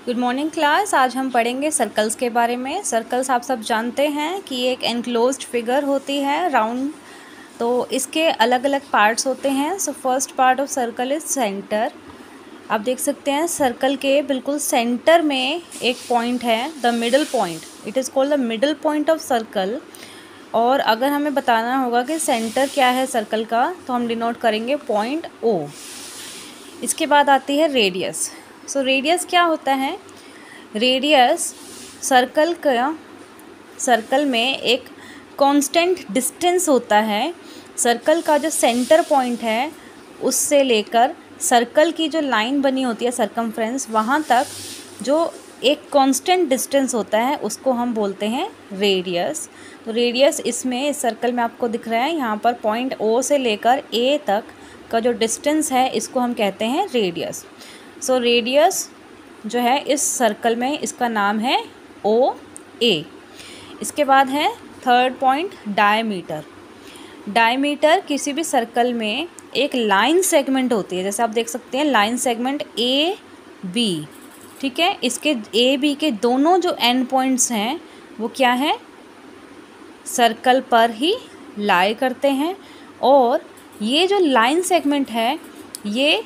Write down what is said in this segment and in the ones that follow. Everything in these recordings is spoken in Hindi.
Good morning class. आज हम पढ़ेंगे सर्कल्स के बारे में। सर्कल्स आप सब जानते हैं कि एक एनक्लोज्ड फिगर होती है राउंड, तो इसके अलग अलग पार्ट्स होते हैं। So first part of circle is centre. आप देख सकते हैं सर्कल के बिल्कुल सेंटर में एक पॉइंट है, the middle point. It is called the middle point of circle. और अगर हमें बताना होगा कि सेंटर क्या है सर्कल का, तो हम डिनोट करेंगे पॉइंट ओ। इसके बाद आती है रेडियस। सो रेडियस क्या होता है? रेडियस सर्कल में एक कांस्टेंट डिस्टेंस होता है। सर्कल का जो सेंटर पॉइंट है उससे लेकर सर्कल की जो लाइन बनी होती है सर्कमफ्रेंस, वहाँ तक जो एक कांस्टेंट डिस्टेंस होता है उसको हम बोलते हैं रेडियस। तो रेडियस इसमें इस सर्कल में आपको दिख रहा है, यहाँ पर पॉइंट ओ से लेकर ए तक का जो डिस्टेंस है इसको हम कहते हैं रेडियस। सो रेडियस जो है इस सर्कल में, इसका नाम है ओ ए। इसके बाद है थर्ड पॉइंट डायमीटर। डायमीटर किसी भी सर्कल में एक लाइन सेगमेंट होती है, जैसे आप देख सकते हैं लाइन सेगमेंट ए बी, ठीक है। इसके ए बी के दोनों जो एंड पॉइंट्स हैं वो क्या है, सर्कल पर ही लाई करते हैं। और ये जो लाइन सेगमेंट है ये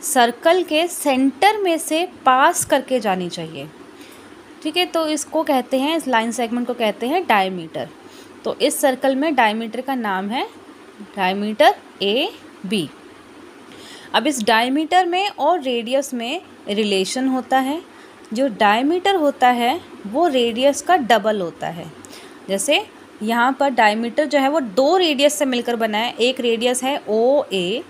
सर्कल के सेंटर में से पास करके जानी चाहिए, ठीक है। तो इसको कहते हैं, इस लाइन सेगमेंट को कहते हैं डायमीटर। तो इस सर्कल में डायमीटर का नाम है डायमीटर ए बी। अब इस डायमीटर में और रेडियस में रिलेशन होता है। जो डायमीटर होता है वो रेडियस का डबल होता है। जैसे यहाँ पर डायमीटर जो है वो दो रेडियस से मिलकर बना है, एक रेडियस है ओ ए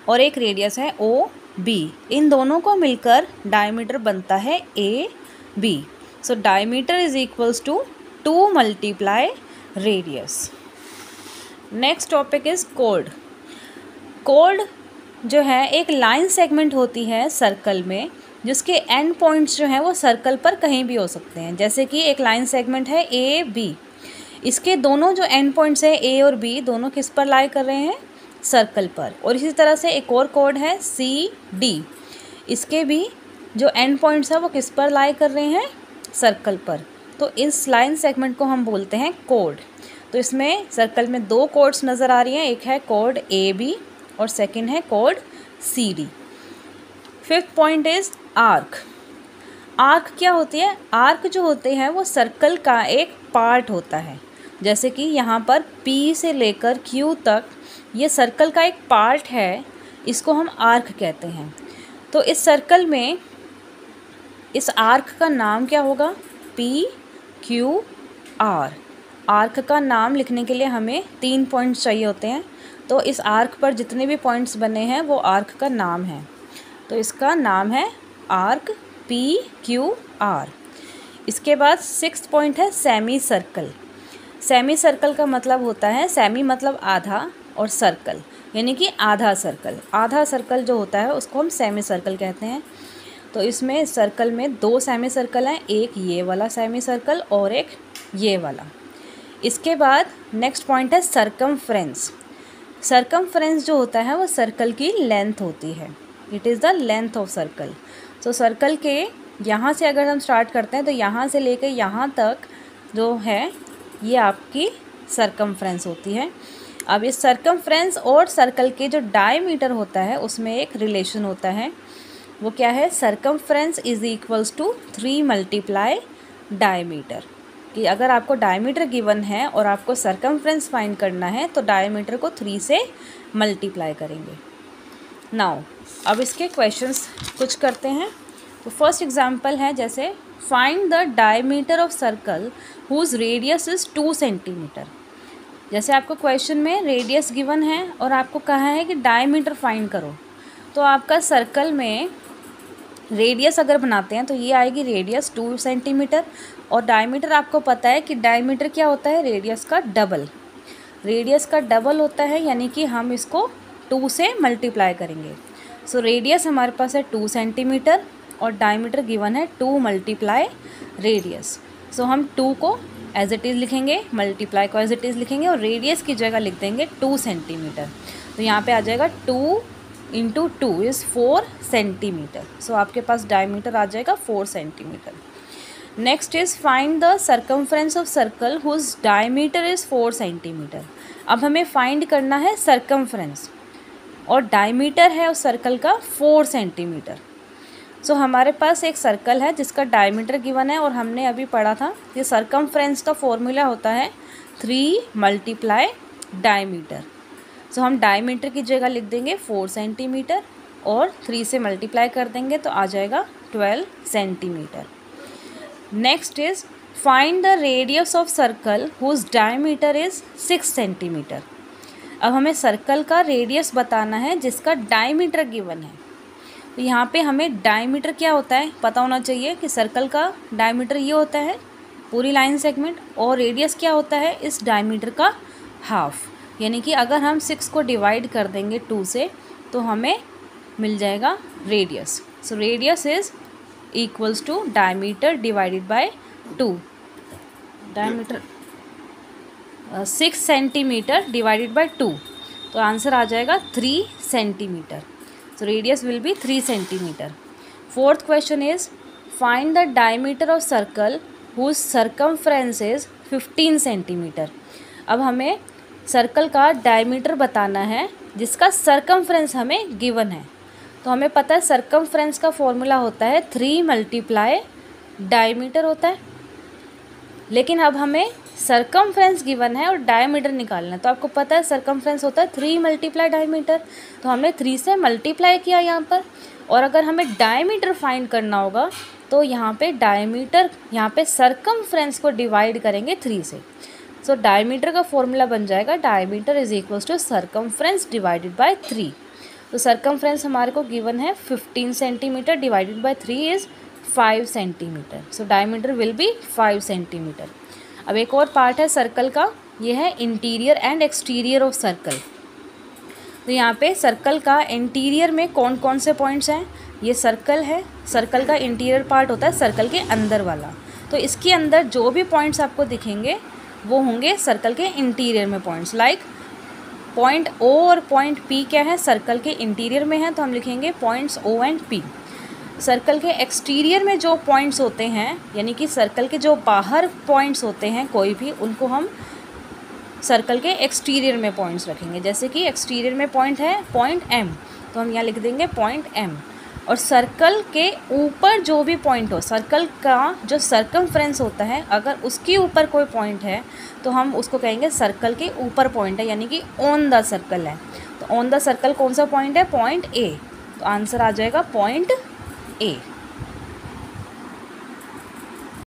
और एक रेडियस है ओ बी। इन दोनों को मिलकर डायमीटर बनता है A B. So diameter is equals to 2 multiply radius. Next topic is code. Code जो है एक लाइन सेगमेंट होती है सर्कल में, जिसके एंड पॉइंट्स जो हैं वो सर्कल पर कहीं भी हो सकते हैं। जैसे कि एक लाइन सेगमेंट है ए बी, इसके दोनों जो एंड पॉइंट्स हैं ए और बी, दोनों किस पर लाई कर रहे हैं, सर्कल पर। और इसी तरह से एक और कोड है सी डी, इसके भी जो एंड पॉइंट्स है वो किस पर लाई कर रहे हैं, सर्कल पर। तो इस लाइन सेगमेंट को हम बोलते हैं कोड। तो इसमें सर्कल में दो कोड्स नज़र आ रही हैं, एक है कोड ए बी और सेकंड है कोड C D. Fifth point is arc. Arc क्या होती है? आर्क जो होते हैं वो सर्कल का एक पार्ट होता है। जैसे कि यहाँ पर P से लेकर Q तक ये सर्कल का एक पार्ट है, इसको हम आर्क कहते हैं। तो इस सर्कल में इस आर्क का नाम क्या होगा, P Q R। आर्क का नाम लिखने के लिए हमें 3 पॉइंट्स चाहिए होते हैं। तो इस आर्क पर जितने भी पॉइंट्स बने हैं वो आर्क का नाम है। तो इसका नाम है आर्क P Q R। इसके बाद सिक्स्थ पॉइंट है सेमी सर्कल। सेमी सर्कल का मतलब होता है, सेमी मतलब आधा और सर्कल यानी कि आधा सर्कल। आधा सर्कल जो होता है उसको हम सेमी सर्कल कहते हैं। तो इसमें सर्कल में दो सेमी सर्कल हैं, एक ये वाला सेमी सर्कल और एक ये वाला। इसके बाद नेक्स्ट पॉइंट है सरकमफ्रेंस। सरकमफ्रेंस जो होता है वो सर्कल की लेंथ होती है, it is the length of circle. तो सर्कल के यहाँ से अगर हम स्टार्ट करते हैं तो यहाँ से लेकर यहाँ तक जो है ये आपकी सरकमफ्रेंस होती है। अब इस सरकमफ्रेंस और सर्कल के जो डायमीटर होता है उसमें एक रिलेशन होता है, वो क्या है, circumference is equals to 3 multiply diameter. कि अगर आपको डायमीटर गिवन है और आपको सरकमफ्रेंस फाइंड करना है तो डायमीटर को 3 से मल्टीप्लाई करेंगे। नाउ अब इसके क्वेश्चंस कुछ करते हैं। तो फर्स्ट एग्जांपल है, जैसे find the diameter of circle whose radius is 2 centimetre. जैसे आपको क्वेश्चन में रेडियस गिवन है और आपको कहा है कि डायमीटर फाइंड करो। तो आपका सर्कल में रेडियस अगर बनाते हैं तो ये आएगी रेडियस 2 सेंटीमीटर और डायमीटर आपको पता है कि डायमीटर क्या होता है, रेडियस का डबल। रेडियस का डबल होता है यानी कि हम इसको 2 से मल्टीप्लाई करेंगे। सो रेडियस हमारे पास है 2 सेंटीमीटर और डायमीटर गिवन है 2 मल्टीप्लाई रेडियस। सो हम 2 को एज इट इज़ लिखेंगे, मल्टीप्लाई को एज इट इज़ लिखेंगे और रेडियस की जगह लिख देंगे 2 सेंटीमीटर। तो यहाँ पे आ जाएगा 2 इंटू 2 इज़ 4 सेंटीमीटर। सो आपके पास डायमीटर आ जाएगा 4 centimetre. Next is find the circumference of circle whose diameter is 4 centimetre. अब हमें फाइंड करना है सर्कमफ्रेंस और डायमीटर है उस सर्कल का 4 सेंटीमीटर। सो हमारे पास एक सर्कल है जिसका डायमीटर गिवन है और हमने अभी पढ़ा था कि सर्कमफ्रेंस का फॉर्मूला होता है 3 मल्टीप्लाई डायमीटर। सो हम डायमीटर की जगह लिख देंगे 4 सेंटीमीटर और 3 से मल्टीप्लाई कर देंगे तो आ जाएगा 12 centimetre. Next is find the radius of circle whose diameter is 6 centimetre. अब हमें सर्कल का रेडियस बताना है जिसका डायमीटर गिवन है। तो यहाँ पे हमें डायमीटर क्या होता है पता होना चाहिए कि सर्कल का डायमीटर ये होता है पूरी लाइन सेगमेंट, और रेडियस क्या होता है इस डायमीटर का हाफ। यानी कि अगर हम 6 को डिवाइड कर देंगे 2 से तो हमें मिल जाएगा radius. So radius is equals to diameter divided by 2। Diameter 6 centimetre divided by 2, तो आंसर आ जाएगा 3 centimetre. So radius will be 3 centimetre. Fourth question is find the diameter of circle whose circumference is 15 centimetre. अब हमें सर्कल का डायमीटर बताना है जिसका सर्कमफ्रेंस हमें गिवन है। तो हमें पता है सर्कमफ्रेंस का फॉर्मूला होता है 3 मल्टीप्लाई डायमीटर होता है, लेकिन अब हमें सर्कमफ्रेंस गिवन है और डायमीटर निकालना है। तो आपको पता है सर्कमफ्रेंस होता है 3 मल्टीप्लाई डायमीटर, तो हमने 3 से मल्टीप्लाई किया यहाँ पर। और अगर हमें डायमीटर फाइंड करना होगा तो यहाँ पे डायमीटर, यहाँ पे सर्कमफ्रेंस को डिवाइड करेंगे 3 से। सो डायमीटर का फॉर्मूला बन जाएगा diameter is equals to circumference divided by 3। तो सर्कमफ्रेंस हमारे को गिवन है 15 centimetre divided by 3 is 5 centimetre. So diameter will be 5 centimetre. अब एक और पार्ट है सर्कल का, ये है interior and exterior of circle. तो यहाँ पे सर्कल का इंटीरियर में कौन कौन से पॉइंट्स हैं, ये सर्कल है, सर्कल का इंटीरियर पार्ट होता है सर्कल के अंदर वाला। तो इसके अंदर जो भी पॉइंट्स आपको दिखेंगे वो होंगे सर्कल के इंटीरियर में पॉइंट्स। लाइक पॉइंट ओ और पॉइंट पी क्या है, सर्कल के इंटीरियर में है, तो हम लिखेंगे points O and P. Circle के एक्सटीरियर में जो पॉइंट्स होते हैं, यानी कि सर्कल के जो बाहर पॉइंट्स होते हैं कोई भी, उनको हम सर्कल के एक्सटीरियर में पॉइंट्स रखेंगे। जैसे कि एक्सटीरियर में पॉइंट है पॉइंट एम, तो हम यहाँ लिख देंगे पॉइंट एम। और सर्कल के ऊपर जो भी पॉइंट हो, सर्कल का जो सर्कमफ्रेंस होता है, अगर उसके ऊपर कोई पॉइंट है तो हम उसको कहेंगे सर्कल के ऊपर पॉइंट है, यानी कि ऑन द सर्कल है। तो ऑन द सर्कल कौन सा पॉइंट है, पॉइंट ए। तो आंसर आ जाएगा पॉइंट ए।